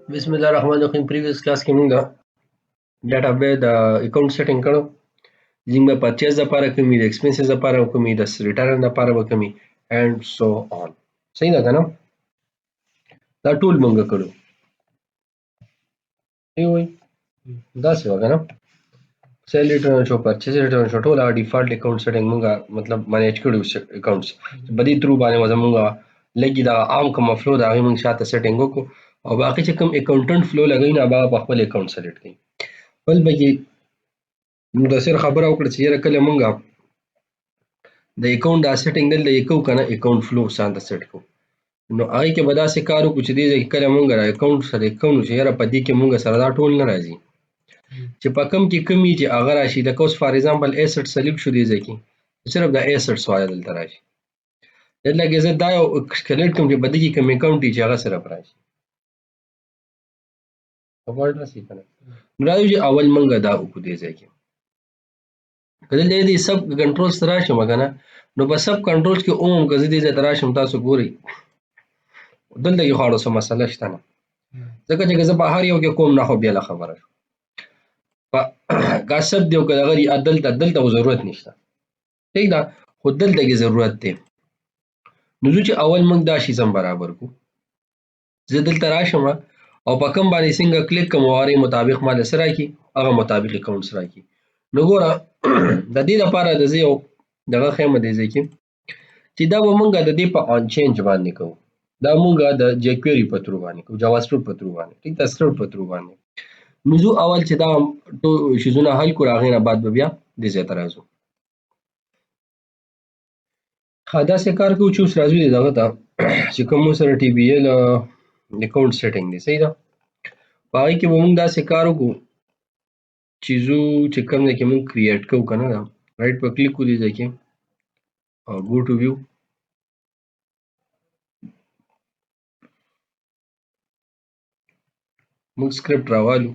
بسم الله الرحمن الرحیم. پریویس کلاس کې موږ ډاټا بیس د اکاونټ سیټینګ کړو. زموږ په پرچیز لپاره کومي، د ایکسپنسز لپاره کومي، د ریټرن لپاره کومي اینڈ سو آن. صحیح ده کنه؟ دا ټول موږ کړو. ای وای دا څه وکنه؟ سیل ریټرن شو، پرچیز ریټرن شو، ټول ډیفالت اکاونټ سیټینګ موږ مطلب مانیج کړو اکاونټس. بدی ترو باندې موږ لګي دا عام کوم فلو دا موږ شاته سیټینګ وکړو او باقي چې کوم اکاونټنټ فلو لګوي نه هغه په خپل اکاونټ سلیکټ کړي. بل بګي مدثر خبره وکړه چې یاره کله مونږه د اکاونټ دا سیټینګ دلته یې کوو کنه، اکاونټ فلو ځان ته سیټ کوو، نو هغې کې به داسې کار وکړو چې دې ځای کې کله مونږ را اکاونټ سلیکټ کوو چې یاره په دې کې مونږ سره دا ټول نه راځي چې په کوم کې کوم وي چې هغه راشي. لکه اوس فار ایگزامپل ایسټ سلیکټ شو دې ځای کې صرف د ایسټس والا دلته راشي. دلته کې زه دا یو سلیکټ کوم چې په دې کې کوم اکاونټ وي چې هغه صرف راشي. خبر راسي کنه؟ نو راځو چې اول مونږ دا وکړو دې ځای کې. که دلته دې سب کنټرولز ته راشم کنه، نو په سب کنټرولز کې عموم که زه دې ځای ته راشم تاسو ګورئ دلته کې خو اړو څه مسله شته نه، ځکه چې که زه په هر یو کې کوم نه خو بېله خبره شو. که سب دی او که دغه دلته خو ضرورت نشته، ټیک ده، خو دلته کې ضرورت دی. نو زه چې اول موږ دا شي سم برابر کړو، زه دلته راشم او په کوم باندې څنګه کلیک کوم او هغې مطابق ماته څه راکړي، هغه مطابق اکاونټس راکړي. نو ګوره د دې لپاره د زه یو دغه ښیم دې ځای کې چې دا به مونږ د دې په آن چینج باندې کوو. دا مونږ د جیکویري په ترو باندې کوو، جاوا سکرپټ په ترو باندې، ټیک ده، سکرپټ په ترو باندې. نو زه اول چې دا شیزونه حل کړو هغې نه بعد به بیا دې ځای ته راځو. ښه داسې کار کوو چې اوس راځو دغه ته چې کوم مونږ سره ټي بي ایل اکاونټ سیټینګ دی، صحیح ده. په هغې کې به مونږ داسې کار وکړو چې زو چې کوم ځای کې مونږ کریټ کوو که نه ده، رایټ په کلیک کوو دې ځای کې او ګو ټو ویو، موږ سکرپټ راوالو.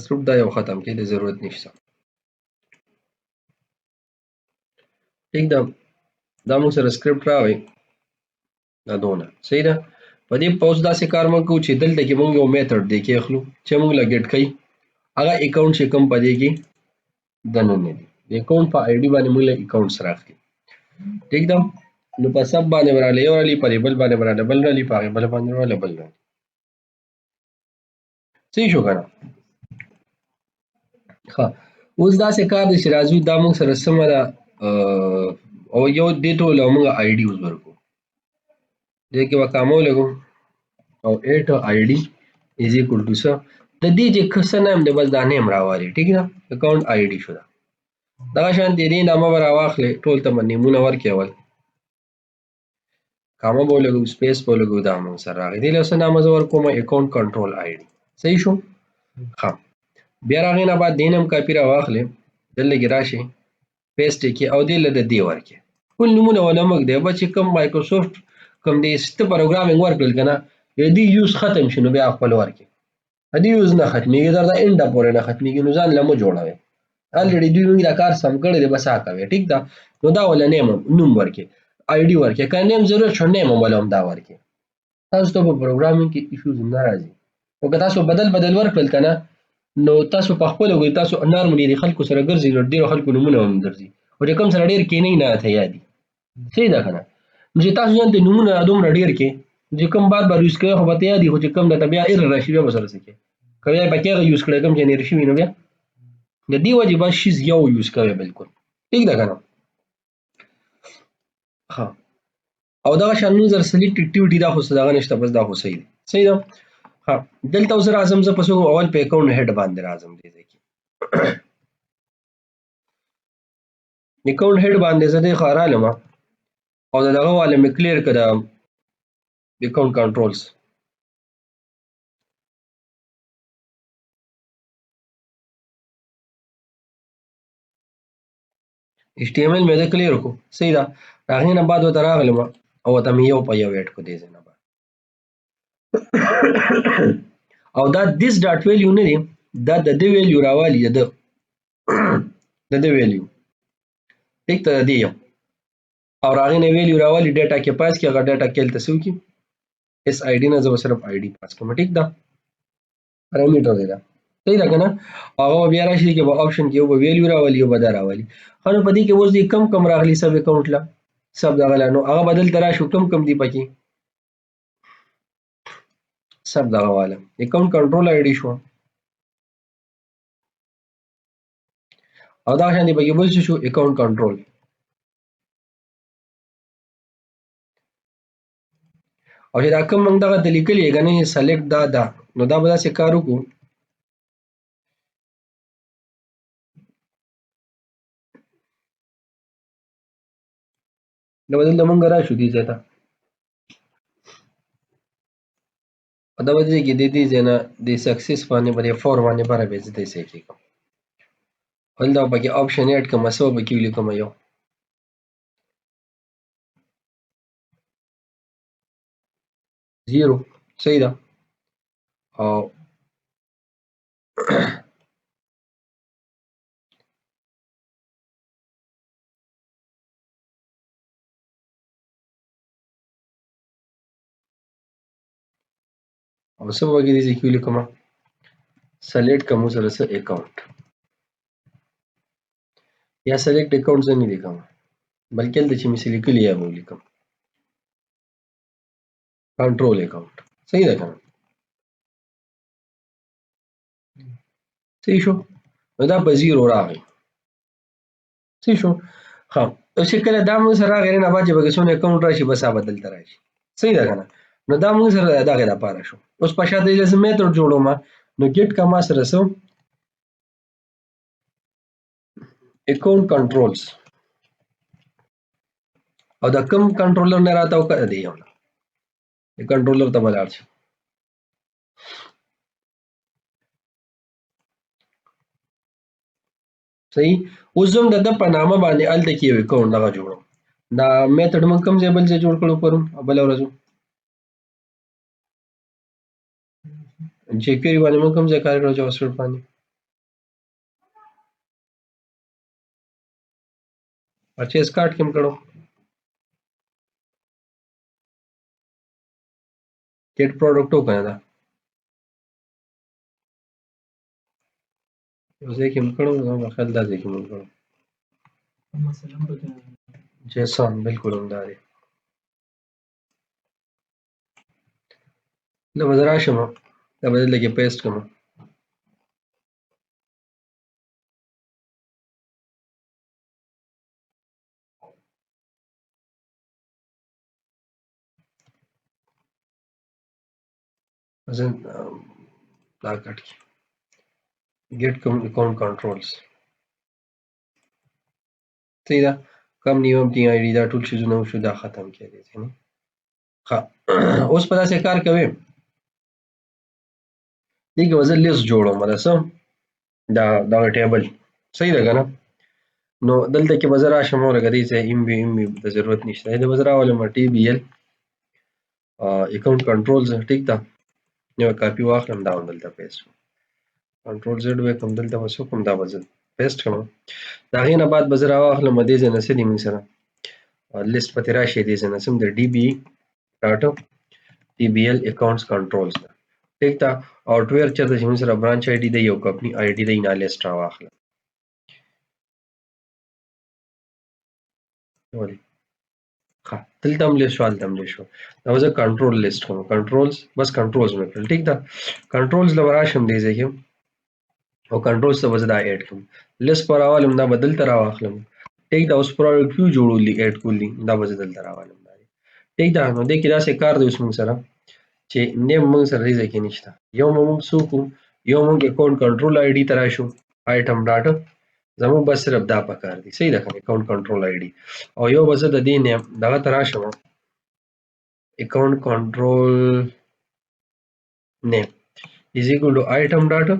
سکرپټ دا یو ختم کړي، د ضرورت نشته، ټیک ده. دا موږ سره سکرپټ راوی دا دونه صحیح ده. په دې په اوس داسې کار موږ کوو چې دلته کې موږ یو میتھډ دی کې اخلو چې موږ له ګیټ کوي هغه اکاونټ چې کوم په دې کې دننه دی، د اکاونټ په آی ډي باندې موږ له اکاونټس راخلي، ټیک ده. نو په سب باندې به راغلی یو رالي، په دې بل باندې به راغلی بل رالي، په هغې بل باندې راغلی بل رالي. صحیح شو که نه؟ ښه اوس داسې کار دی چې راځو دا موږ سره سمه ده او یو دې ټول او موږ آی ډي اوس ورکړو، دې کې به کامه ولګو او ایټ آی ډي از ایکول ټو څه د دې چې څه نیم دی بس دا نیم راوالي، ټیک ده، اکاونټ آی ډي شو ده. دغه شانتې دې نامه به راواخلې ټول ته به نیمونه ورکړې اول، کامه به ولګو، سپیس به ولګو، دا موږ سره راغی. دې له څه نامه زه ورکوم اکاونټ کنټرول آی ډي. صحیح شو؟ ښه بیا د هغې نه بعد دې نه هم کاپي راواخلې دلته کې راشي پیسټ یې کړې او دې له د دې ورکړې ټول نومونه ونه مږ دی بس چې کوم مایکروسافټ کوم دې ته پروګرامینګ ورکړل که نه د دې یوز ختم شي نو بیا خپل ورکړې، د دې یوز نه ختمېږي تر د انډه پورې نه ختمېږي، نو ځان له مه جوړوئ، الریډي دوی موږ دا کار سم کړی دی بس هغه کوئ، ټیک ده. نو دا وله نیم نوم ورکړې، آی ډي ورکړې، که نیم ضرورت شو نیم هم وله هم دا ورکړې. تاسو ته په پروګرامینګ کې ایشوز نه راځي، خو که تاسو بدل ورکړل که نه نو تاسو په خپله وګورئ، تاسو نارملي د خلکو سره ګرځئ نو ډېرو خلکو نومونه هم درځي، او چې کوم سره ډېر کښېنئ نه راته یادي، صحیح ده که نه. نو چې تاسو ځان ته نومونه دومره ډېر کړې چې کوم بار بار یوز کوئ خو به ته یاد وي، خو چې کوم درته بیا ایرر راشي بیا به سره څه کوې، که بیا یې پکې هغه یوز کړی کوم چې هېر شوي نو بیا د دې وجې بس شیز یو یوز کوئ بلکل، ټیک ده که نه. ښه او دغه شان موږ سره سلیکټ اکټیویټي دا خو څه دغه نشته بس دا خو صحیح دی، صحیح ده. ها دلته اوس راځم زه په څه اول په اکاونټ هیډ باندې راځم دې ځای کې اکاونټ هیډ باندې زه دې ښه رالم او د دغه والا مې کلیر کړه د اکاونټ کنټرولز. ایچ ټي ایم ایل مې زه کلیر کړو، صحیح ده. د هغې نه بعد ورته راغلم او ورته مې یو په یو ایډ کړو دې ځای نه بعد او دا دیس ډاټ ویلیو نه دی، دا د ده ویلیو راوالي د ده ویلیو، ټیک ته د دې یو او هغې نه ویلیو راوالي ډیټا کې پاس کړي، هغه ډیټا کې هلته څه وکړي اس آی ډي نه زه به صرف آی ډي پاس کوم. ټیک ده پیرامیټر دی دا صحیح ده کنه. هغه بیا راشي کې به آپشن کې یو به ویلیو راولي یو به دا راولي. خو نو په دې کې اوس دې کم راغلي سب اکاونټ لا سب دغه لا نو هغه بدل تر راشو کم دی پکې سب دغه والا اکاونټ کنټرول آی ډي شو او دا شان دی پکې بل څه شو اکاونټ کنټرول. او چې دا کوم موږ دغه د لیکلې غنې سلیکټ دا نو دا به داسې کار وکړو دا بدل موږ راشو دي ځای ته دا به دې کې د دې ځای نه د سکسس باندې به فور باندې بره به زه دې صحیح کړم. هلته پکې آپشن ایډ کوم څه به کې ولیکم یو زیرو صحیح ده او او څه به کې دې کې ولیکم سلیکټ کوم سره څه اکاونټ یا سلیکټ اکاونټ زه نه لیکم بلکې دلته چې مې څه لیکلي یا به ولیکم کنټرول اکاونټ صحیح ده کنه صحیح شو نو دا به زیرو راغی صحیح شو ها اوس چې کله دا موږ سره راغی نه بعد چې به څونه اکاونټ راشي بس هغه بدلته راشي صحیح ده کنه نو دا موږ سره دغه لپاره شو. اوس په شاته لازم میتود جوړوم نو ګیټ کما سره سو اکاونټ کنټرولز او دا کم کنټرولر نه راته وکړه دی یو کنټرولر ته ولاړ شي صحیح. اوس زم د په نامه باندې الته کې یو اکاونټ دغه جوړوم دا میتود موږ کوم ځای بل ځای جوړ کړو پرون بل ورځو jQuery باندې موږ کوم ځای کار کړو جاواسکرپټ باندې پرچیز کارت کوم کړو get product کنه دا یو ځای کې موږ کړو نو خل دا ځای کې موږ کړو مثلا جیسون بالکل همدا دی نو به راشم دا به دلته کې پیسټ کوم مثلا دا کټ کې get account controls صحیح ده کم نیوم ټي آی ډي دا ټول شیزونه شو دا ختم کړي دي نه ها اوس په داسې کار کوي دغه وزن لیست جوړوم راځم دا ټیبل صحیح ده کنه نو دلته کې بزر راشم او لګی چې ام بي د ضرورت نشته دا بزر راولم ټي بي ال اکاونټ کنټرولز ټیک ده نو کاپی واخلم دا دلته پیسټ کنټرول زد وې کوم دلته وسو کوم دا وزن پیسټ کوم دا غینه بعد بزر واخلم دې ځنه سدي من سره لیست پته راشي دې ځنه سم د ډي بي ډاټا ټي بي ال اکاونټس کنټرولز ٹھیک تا آؤٹویئر چرته چې موږ سره برانچ آی ډي دی یو کمپنی آی ډي دی نه لیست را واخله ولی ها دلته هم لیست شو دلته هم لیست شو دا وزه کنټرول لیست کوم کنټرولز بس کنټرولز مې کړل ٹھیک دا کنټرولز لوراشم دی ځکه او کنټرولز ته وزه دا اډ کوم لیست پر اولم دا بدل تر واخلم ټیک دا اوس پروډکټ کیو جوړولې اډ کولی دا وزه دل تر واخلم ټیک دا نو دې کې دا څه کار دی اوس موږ سره چې نیم موږ سره دې ځکه نشته یو موږ سوکو یو موږ اکاونټ کنټرول آی ډي تراشو آیټم ډاټا زموږ بس صرف دا پکار دي صحیح ده اکاونټ کنټرول آی ډي او یو بس د دې نیم دغه تراشم اکاونټ کنټرول name is equal to item data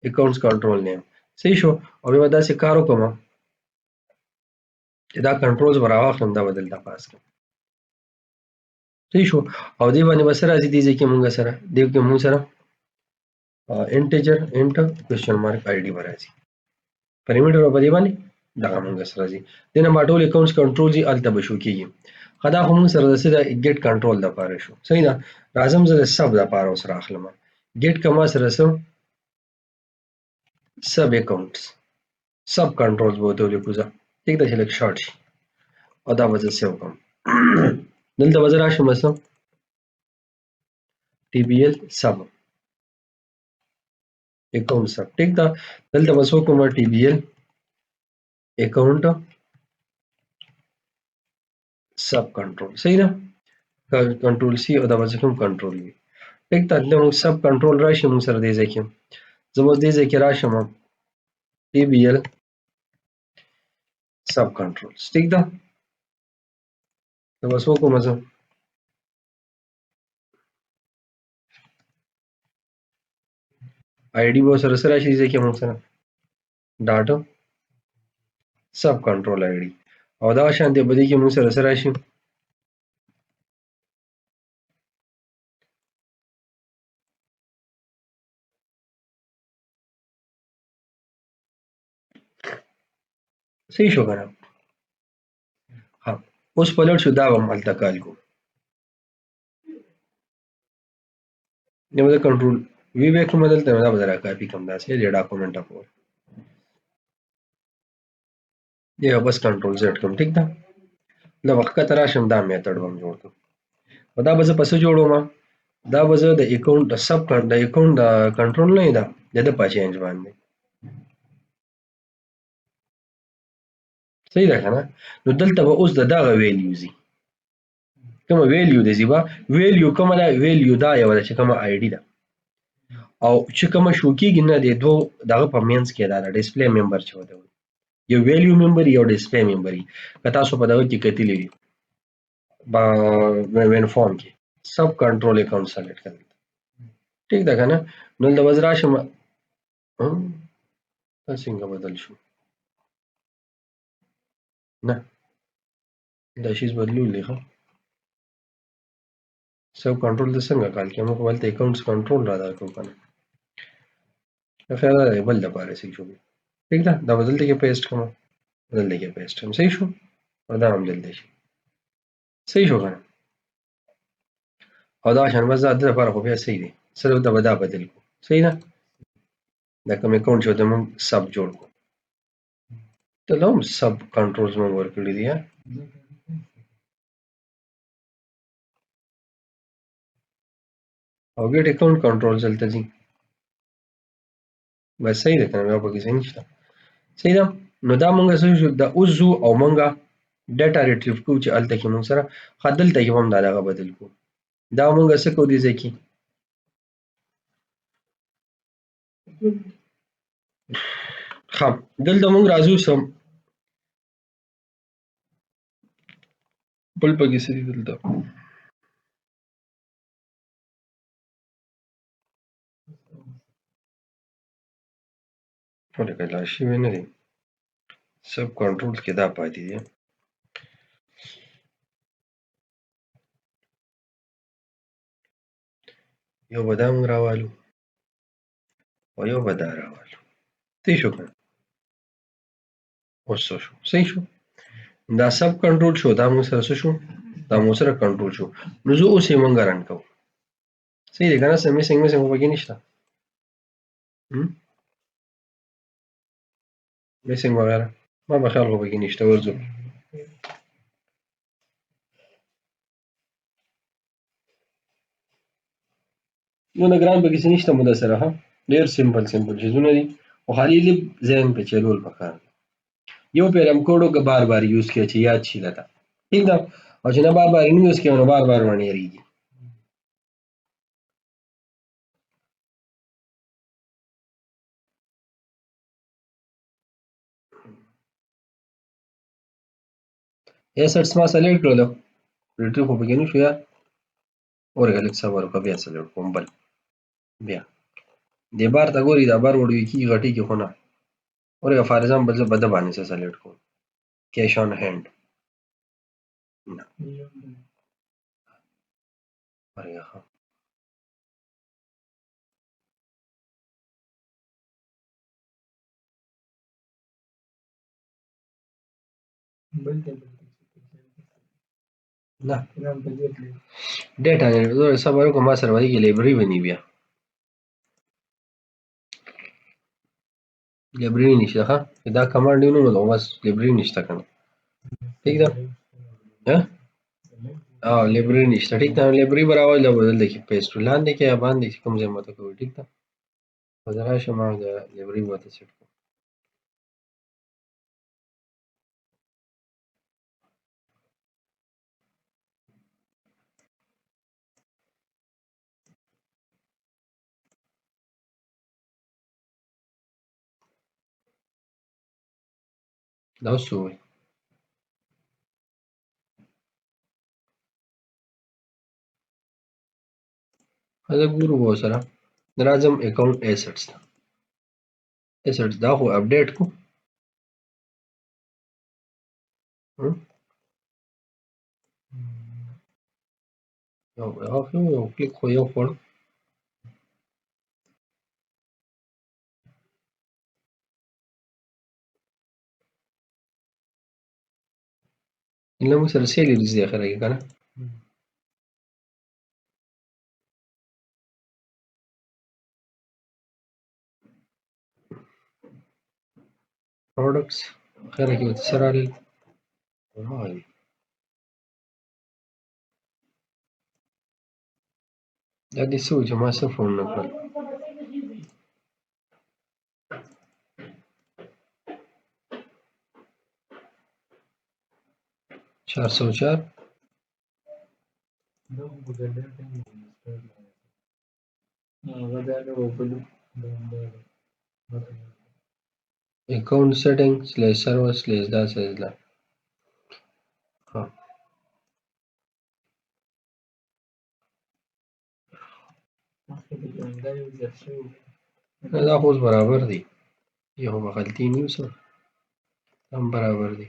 accounts control name صحیح شو او بیا دا څه کار وکم چې دا کنټرولز براواخلم دا بدل دا پاس کړم صحیح شو او دې باندې بس راځي دې ځکه مونږ سره دې کې مونږ سره انټیجر انټ کوېسچن مارک آی ډي راځي پریمیټر په دې باندې دا مونږ سره راځي دنه ما ټول اکاونټس کنټرول دي الته بشو کیږي خدا خو موږ سره د څه د ګیټ کنټرول دپاره شو صحیح ده. راځم زه د سب دپاره اوس راخلم. ګیټ که ما سره څه سب اکاونټس سب کنټرولز به ورته ولیکو زه ټیک ده چې لږ شارټ شي او دا به زه سیو کړم. دلته به زه راشم څه ټي بي ایل سب اکاونټ سب ټیک ده. دلته به څه وکړم ټي بي ایل اکاونټ سب کنټرول صحیح ده. کنټرول سی او دا به څه کوم کنټرول وي ټیک ده. دلته موږ سب کنټرول راشي موږ سره دې ځای کې زه به دې ځای کې راشم ټي بي ایل سب کنټرولز ټیک ده. دا به څه وکړم زه آی ډي به سره څه راشي دې ځای کې موږ سره ډاټا سب کنټرول آی ډي او دا شانتې په دې کې موږ سره څه راشي صحیح شو که نه. ها اوس په لړ شو دا به هم هلته کال کوو. یا به زه کنټرول وي بیا کړم دلته دا به زه را کاپي کړم داسې دې ډاکومنټه پورې یا بس کنټرول زیډ کړم ټیک ده. دا به ښکته راشم دا میتډ به هم جوړ کړم او دا به زه په څه جوړوم دا به زه د اکاونټ سب د اکاونټ د کنټرول نه ده د ده په چینج باندې صحیح ده که نه. نو دلته به اوس د دغه ویلیو ځي کومه ویلیو د ځي به ویلیو کومه ده ویلیو دا یوه ده چې کومه آی ډي ده او چې کومه شو کېږي نه د دوو دغه په منځ کې دا ده ډسپلی ممبر چې ورته وایي یو ویلیو ممبر یو ډسپلی ممبر وي که تاسو په دغه کې کتلي وي وین فارم کې سب کنټرول اکاونټ سلیکټ کړئ ټیک ده که نه. نو دلته به زه راشم دا څنګه بدل شو نه دا شیز بدلولی ښه سب کنټرول د څنګه کال کې موږ هلته اکاونټس کنټرول را دغه کوو که نه خیر دا بل دپاره صحیح شو ټیک ده. دا به دلته کې پیسټ کړم دلته کې پیسټ کړم صحیح شو او دا هم دلته شي صحیح شو که نه. او دا شان بس دا د لپاره خو بیا صحیح دی صرف دا به دا بدل کړو صحیح ده. دا کوم اکاونټ چې ورته موږ سب جوړ کړو دلته هم سب کنټرولز موږ ورکړي دي او ګیټ اکاونټ کنټرول دلته ځي بس صحیح ده که نه بیا پکې څه نشته صحیح ده. نو دا مونږ څه شو دا اوس ځو او مونږه ډیټا ریټریو کوو چې هلته کې مونږ سره ښه دلته کې هم دا دغه بدل کوو دا مونږه څه کوو دې ځای کې ښه دلته مونږ راځو سم بل پکې څه دي دلته ولکه لا شوي نه دي سب کنټرول کې دا پاتې دي یو به دا مونږ راوالو او یو به دا راوالو صحیح شو که نه اوس څه شو صحیح شو دا سب کنټرول شو دا مونږ سره څه شو دا مونږ سره کنټرول شو نو زه اوس یې مونږ رن کوو صحیح دی که نه څه میسنګ خو پکې نشته میسنګ وغیره ما به خیال خو پکې نشته ورځو دونه ګران پکې څه نشته مو درسره ښه ډېر سمپل سمپل چیزونه دي خو خالي لږ ذهن پې چلول پکار دی یو پیرم کوډ وکړه بار بار یوز کړه چې یاد شي درته ټیک ده او چې نه بار بار یې نه یوز کوې نو بار بار ورنه هېرېږي ایسټس ما سلیکټ کړلو ریټریو خو پکې نه شو یار ورګه لږ صبر وکړه بیا سلیکټ کوم بل بیا دې بار ته ګوري دا بار وړوي کېږي غټېږي خو نه ورګه فار ایگزامپل زه په ده باندې څه سلیکټ کوم کیش آن هینډ نه ورګه ښه نه ډیټا نه زه صبر وکړه ما سره وایي کې لایبرري بني بیا لایبرري نشته ښه دا کمانډ یې نو بس لایبرري نشته کنه ٹھیک ده ها لایبرري نشته ٹھیک ده لایبرري براول دا بدل کې پیسټ لاندې کې یا باندې کوم ځای ماته کوي ٹھیک ده وزرا شمه د لایبرري وته سیټ دا اوس وایي دا ګورو به سره راځم اکاونټ ایسټس ته ایسټس دا خو اپډیټ کو یو کلیک خو یو خور إلا موږ سره سیلې دي اخره کې کنه products اخره کې ورته څه راغلل هماغه دي دا دې څه وو چې ما څه فون نه کړل 404 account settings /server /da ها دا خو اوس برابر دي یو به غلطي نه وي هم برابر دي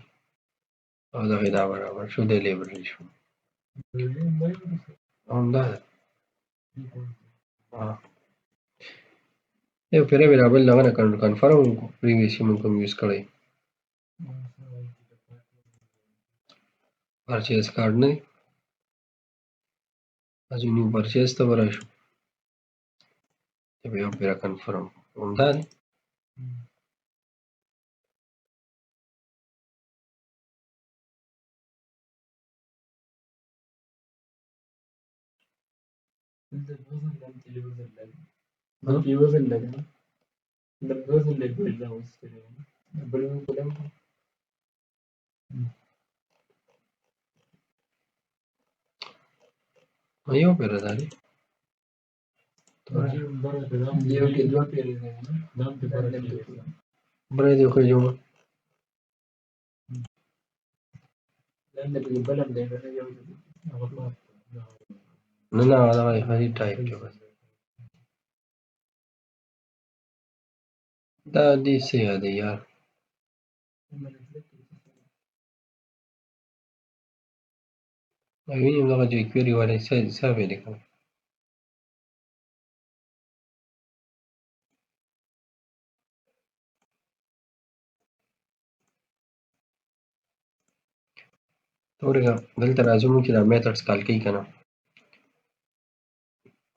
او دغه دا برابر شو دی لایبرري شو همدا ده یو پیره برابر دغه نه کنفرم پریویس موږ کوم یوز کړی پرچیز کارت نه ازو نیو پرچیز ته به راشو یو پیره کنفرم همدا دی یو پیره دا دی بره دی خو جوړ نه نه دا هغه ټایپ کې بس دا دې څه یاد یار وینم دغه جیکویری والے څه ویل کوي ورګه دلته راځو چې دا میتھډز کال کوي کنه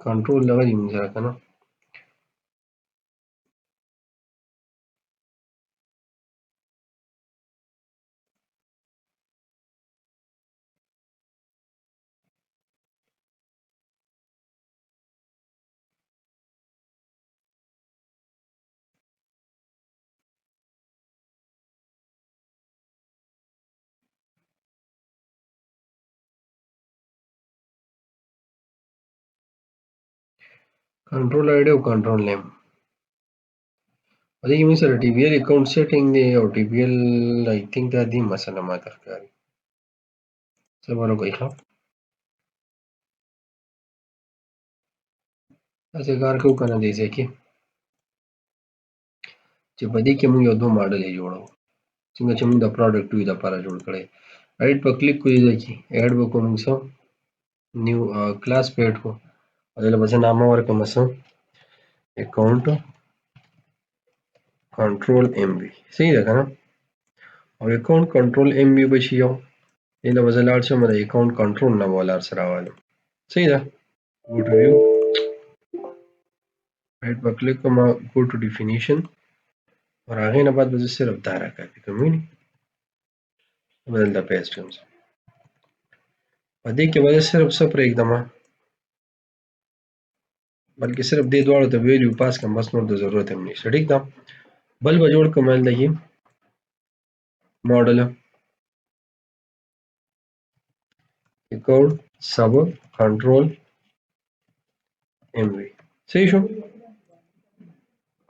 کنټرول دغه دی موږ سره کنه کنټرول آیډي او کنټرول نیم دې موږ سره ټي بي ال اکاونټ سیټینګ دی او ټي بي ال آی تھنک دا دې مسله ما ترکاري څه ونه کوي ښه تاسو کار کوو کنه دې ځکه چې په دې کې موږ یو دوه ماډل جوړو څنګه چې موږ د پروډکټ وی د لپاره جوړ کړی ایډ په کلیک کوی ځکه ایډ وکوم څه نیو کلاس پیډ کو او دلته بس نامه ورکوم څه اکاونټ کنټرول ام بي صحیح ده کنه او اکاونټ کنټرول ام بي بشي یو دې له به زه لاړ شم د اکاونټ کنټرول نه به ولار سره راولم. صحیح ده. go to view رایټ به کلیک کوم go to definition او هغې نه بعد به زه صرف دا راکاپي کوم وینې به دلته پیسټ کړم. په دې کې به زه صرف څه پرېږدم بلکې صرف دې دواړو ته ویلیو پاس کړم بس نور د ضرورت هم نشته. ټیک ده. بل به جوړ کړم هلته کې ماډل اکاونټ سب کنټرول ام وی. صحیح شو.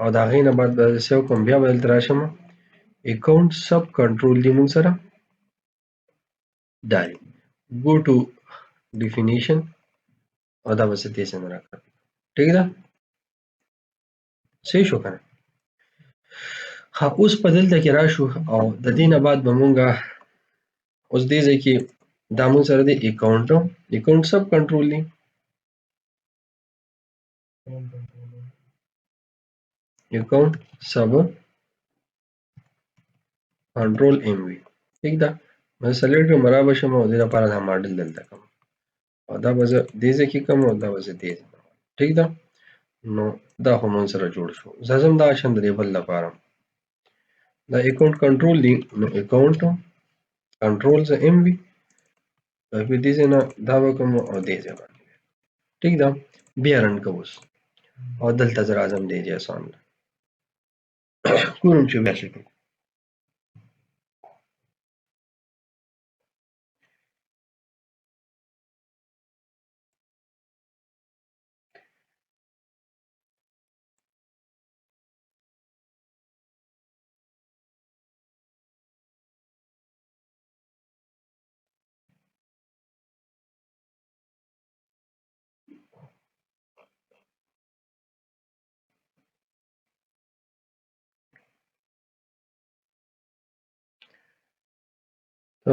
او د هغې نه بعد به زه څه وکړم بیا به دلته راشم اکاونټ سب کنټرول دی موږ سره دا دی go to definition او دا به څه دې څنګه راکړم. ټیک ده. صحیح شو کنه. ها اوس په دلته کې راشو او د دې نه بعد به مونږه اوس دې ځای کې دا مونږ سره د اکاونټ سب کنټرول دی. اکاونټ سب کنټرول ام وی. ٹھیک ده. زه سلیکټ کړم برابر شم او دې لپاره دا ماډل دلته کوم او دا به زه دې ځای کې کوم او دا به زه دې ځای کې. ټیک ده. نو دا خو مونږ سره جوړ شو. زه ځم دا شم د دې بل لپاره دا اکاونټ کنټرول دی نو اکاونټ کنټرول زه ام وی په دې ځای نه دا به کوم او دې ځای باندې. ټیک ده. بیا رن کوو اوس او دلته زه راځم دې ځای آسان ګورم چې بیا څه کوي.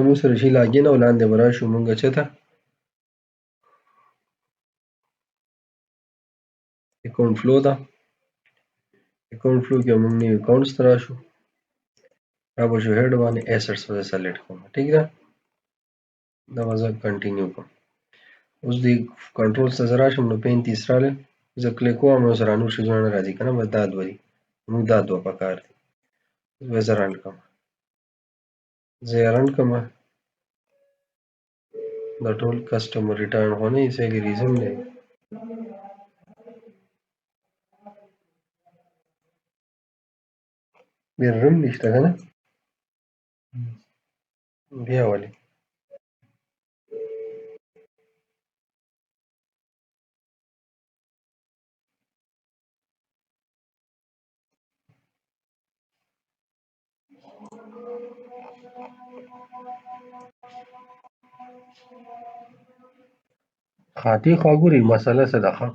موږ سره شي لاګین او لاندې به راشو مونږ څه ته اکاونټ فلو ده. اکاونټ فلو کې مونږ نیو اکاونټس ته راشو را به شو هیډ باندې ایسټس به زه سلیکټ کوم. ټیک ده. دا به زه کنټینیو کوم. اوس د کنټرول ته زه راشم نو 35 راغلی زه کلیک کوم او سره نور شیزونه نه راځي که نه بس دا دوه دي مونږ دا دوه پکار دي. به زه رن کوم زه یې رن کوم دا ټول کسټمر ریټرن خو نه یې صحیح ریزن دی بیا رم نشته که نه بیا ولې خاطی خوا ګورئ مسله څه ده ښه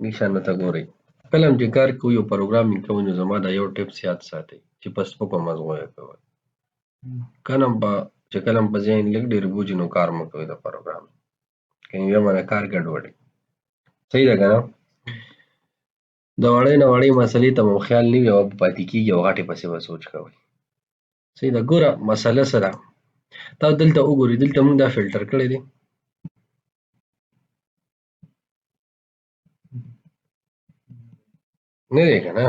دې شان ته ګورئ کله هم چې کار کوئ او پروګرامینګ کوئ نو زما دا یو ټپس یاد ساتئ چې په سپکو مزغو یې کوئ کله هم چې کله هم په ذهن لږ ډېر بوجي نو کار مه کوئ د پروګرامینګ که یو باندې کار ګډوډ صحیح ده که نه د وړۍ نه وړۍ مسلې ته مو خیال نه وي او پاتې کېږي او غټې پسې به سوچ کوئ. صحیح ده. ګوره مسله څه ده تاسو دلته وګورئ دلته موږ دا فلټر کړی دی نه دی که نه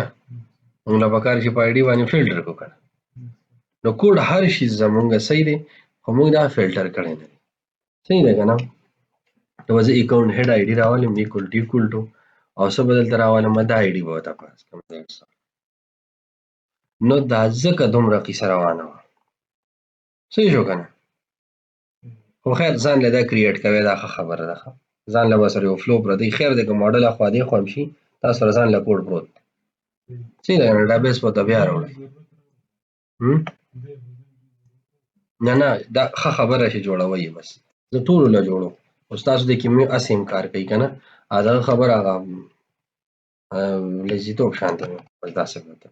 موږ له پکار چې په آی ډي باندې فلټر کړو که نه نو کوډ هر شي زمونږ صحیح دی خو موږ دا فلټر کړی نه دی. صحیح ده که نه نو به زه اکاونټ هیډ آی ډي راولم ایکول ټو ایکول ټو او څه به دلته راولم دا آی ډي به ورته پاس کړم نو دا ځکه دومره قیصه روانه وه. صحیح شو که نه خو خیر ځان له دا کریټ کوئ دا ښه خبره ده ځان له به سره یو فلو پرتی خیر دی که ماډل اخوا دېخوا هم شي تاسو سره ځان له کوډ پروت صحیح ده که نه ډابیس به ورته بیا راوړئ نه نه دا ښه خبره چې جوړوئ یې بس زه ټولو له جوړو اوس تاسو دې کې مې هسې هم کار کوي که نه دغه خبره هغه لیزیتوب شانته مې بس داسې ورته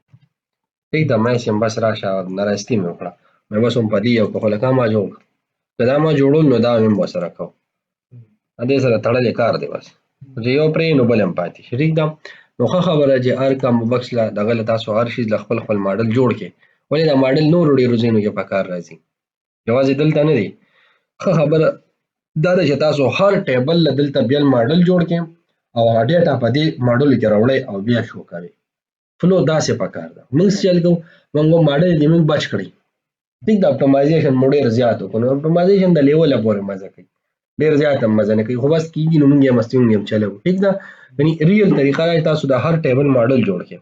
ټیک ده ما یې بس راشه ناراستی مې وکړه مې بس هم په دې یو که خو لکه ما جوړ که دا ما جوړول نو دا مې ورسره کوم دې سره تړلی کار دی بس چې یو پرېږدي نو بل هم پاتې شي. ټیک ده. نو ښه خبره چې هر کام بکس له دغه له تاسو هر شي له خپل خپل ماډل جوړ کړئ ولې دا ماډل نورو ډېرو ځایونو کې په کار راځي یوازې دلته نه دی ښه خبره دا ده چې تاسو هر ټیبل له دلته بیل ماډل جوړ کړئ او هغه ډیټا په دې ماډلو کې راوړئ او بیا شو کوئ. فلو داسې پکار ده. موږ څه چل کوو، موږ ماډل دې موږ بچ کړئ. ټیک ده، اپټمایزیشن مو ډېر زیات وکړو. نو اپټمایزیشن د لیوله پورې مزه کوي، ډېر زیات هم مزه نه کوي، خو بس کېږي نو موږ یې مستې موږ هم چلوو. ټیک ده، یعنې ریل طریقه دا چې تاسو د هر ټیبل ماډل جوړ کړئ.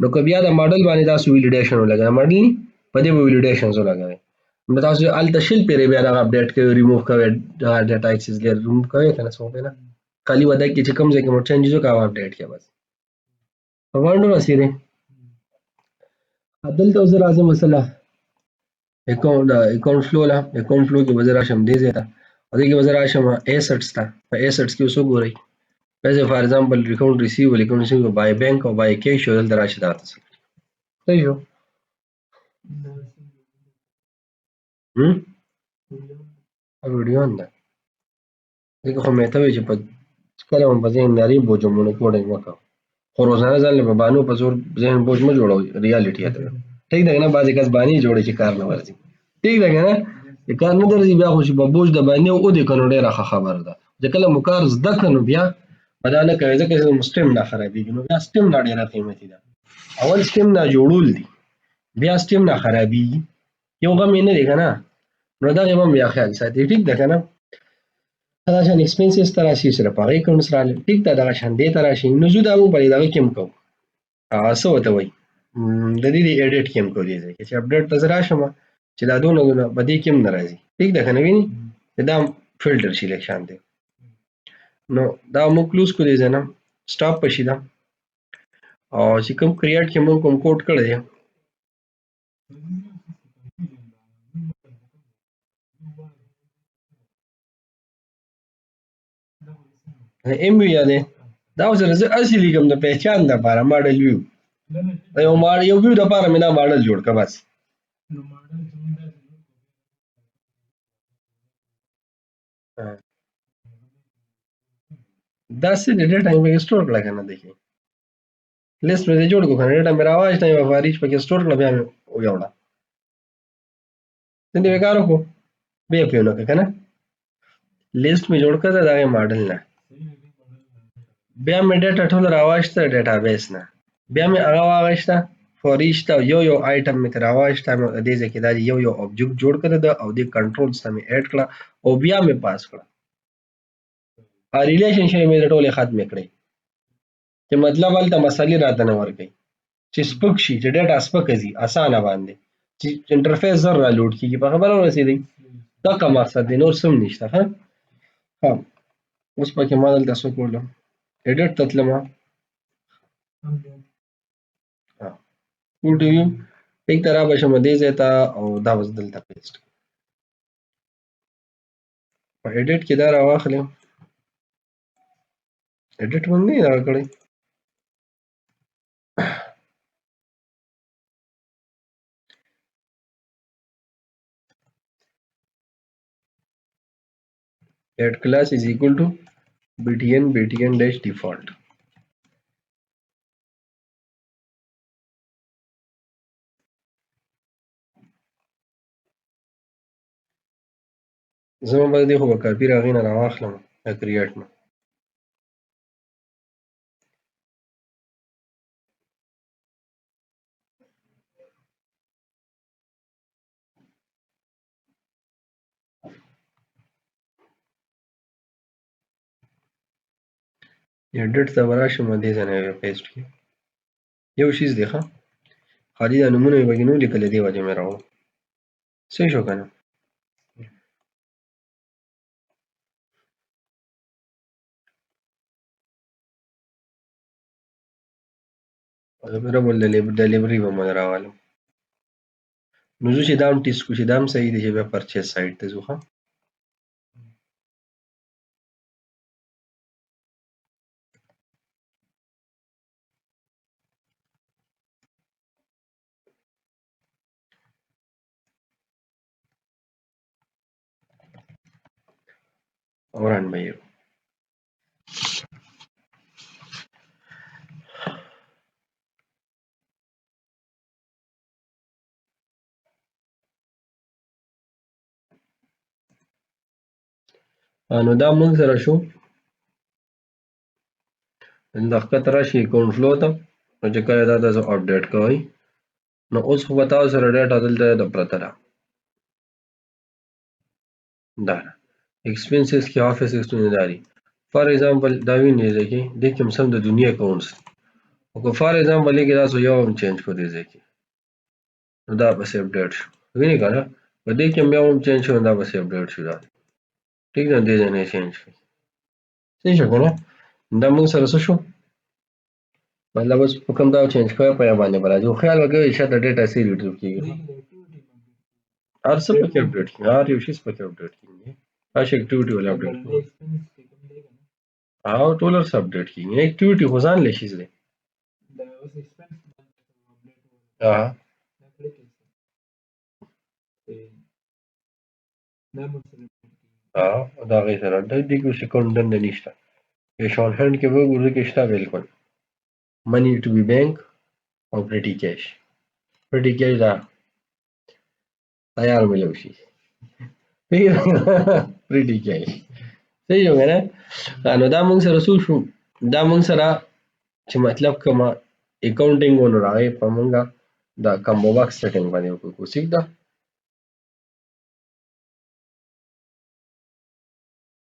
نو که بیا د ماډل باندې تاسو ویلیډیشن ولګوئ، ماډل نه په دې به ویلیډیشنز ولګوئ، نو تاسو هلته شل پیرې بیا دغه اپډیټ کوئ، ریموو کوئ، دغه ډیټا ایکسس لیر ریموو کوئ که نه څه وکړئ نه خالي وده کې چې کوم ځای کې مو چینجز وکړه هغه اپډیټ کړئ بس. په باندې رسې دی. دلته زه راځم مثلا اکاونټ فلو له اکاونټ فلو کې به زه راشم دې ځای ته، او دې کې به زه راشم ایسټس ته. په ایسټس کې اوس وګورئ داسې فار ایگزامپل اکاونټ ریسیوبل، اکاونټ ریسیوبل بای بینک او بای کیش او دلته راشي دغه ته صحیح شو. ویډیو هم ده ځکه خو مې ته وایي چې په کله هم په ذهن ناري بوجمونه کوډینګ وکړه، خو روزانه ځان له په بانو په زور ذهن بوج مه جوړوئ، ریالټي ته ټیک ده که نه. بعضې کس بانې جوړوي چې کار نه ورځي، ټیک ده که نه، چې کار نه درځي بیا خو چې په بوج د بانې ودې که نو ډېره ښه خبره ده. چې کله مو کار زده کړه نو بیا به دا نه کوئ، ځکه چې مو سټیم نه خرابېږي. نو بیا سټیم لا ډېره قیمتي ده. اول سټیم نه جوړول دي، بیا سټیم نه خرابېږي، یو غم یې نه دی که نه. نو دغې به هم بیا خیال ساتي، ټیک ده که نه. دغه شان ایکسپنسز ته راشي، صرف هغه اکاونټس راغلل، ټیک ده، دغه شان دې ته راشي. نو زه دا موږ په دغه کې هم کوو، څه ورته وایي د دې د ایډیټ کې هم کوو. دې ځای کې چې اپډیټ ته زه راشم چې دا دونه په دې کې هم نه راځي، ټیک ده که نه. ویني چې دا فلټر شي لږ شان دی. نو دا موږ کلوز کړو دې ځای نه، سټاپ به شي دا. او چې کوم کریټ کې موږ کوم کوډ کړی دی ایم وی یادې دا اوس زه هسې لیکم د پہچان دپاره ماډل ویو، یو ویو دپاره مې دا ماډل جوړ کړه بس. دا څه دی ډیټا مې پکې سټور کړه که نه. دیکھئ لیست مې دې جوړ کړو که نه، ډیټا مې راواخیسته یوه فاریچ پکې سټور کړه، بیا مې ویوړه څنګه مې کار وکړو، بیا یې پرې ونه کړه که نه. لیست مې جوړ کړه د هغې ماډل نه، بیا مې ډیټا ټول راواخیسته ډیټا بیس نه، بیا مې هغه واخیسته فور ایچ ته یو یو آیټم مې ترې راواخیسته، دې ځای کې دا یو یو آبجکټ جوړ کړه ده او دې کنټرولز ته مې اډ کړه او بیا مې پاس کړه. ریلیشن شپ مې ټولې ختمې کړې چې مطلب هلته مسلې راته نه ورکوي، چې سپک شي، چې ډیټا سپکه ځي اسانه باندې، چې انټرفیس زر را لوډ کېږي. په خبره ورسېدئ؟ دغه مقصد دی، نور څه هم نشته. ښه اوس پکې ما دلته څه کولی، ایډیټ ته تلمه، ټول ویو ټیک ته را به شم دې ځای ته او دا به دلته پیسټ په ایډیټ کې دا راواخلم. ایډیټ موږ نه یې دغه کړی، add class is equal to btn dash default. زما به دې خو به کاپي راغی نه راواخلم کریټ نه. ایډیټ ته به راشم دې ځای نه یې پیسټ کړي. یو شیز دی ښه، خالي دا نومونه مې پکې نه وو لیکلي، دې وجې مې راوړو. صحیح شو که نه. ربل ډلیوري به مو راوالم. نو زه چې دا هم ټیسټ کړو چې دا هم صحیح دی چې بیا پرچیز سایټ ته ځو. ښه او رن به یې نو دا موږ سره شو د ښکته راشي اکاونټ فلو ته نو چې کله دا تاسو اپډیټ کوئ نو اوس خو به تاسو سره ډیټا دلته د پرته ده دا ایکسپنسز کې آفیس ایکسپنسز داري فار ایگزامپل دا وینئ چې دې کې هم سم د دنیا اکاونټس او که فار ایگزامپل کې تاسو یو هم چینج کو دې ځای کې نو دا بس اپډیټ شو وینئ که نه په دې کې هم یو هم چینج شو دا بس اپډیټ شو دا ټیک ده دې ځای نه چینج شو صحیح شو که نه دا موږ سره څه شو مطلب اوس په کوم دا چینج کوئ په یا باندې به راځي خو خیال وکړئ چې د ډیټا سي ریټریو کېږي هر څه پکې اپډیټ کېږي هر یو شی پکې اپډیټ کېږي هر شي اکټیویټي ول اپډیټ کېږي او ټول سره اپډیټ کېږي اکټیویټي خو ځان لشي زده ها دا غي سره د دې کو سکند نه نشته په شارټ هند کې وګورئ کې شته بالکل money to be bank او پریټي کیش پریټي کیش دا تیار ملو شي پریټي کیش صحیح و نه نو دا موږ سره شو دا موږ سره چې مطلب کومه اکاونټینګ ونه راغی په موږ دا کمبو باکس سیټینګ باندې وکړو ٹھیک ده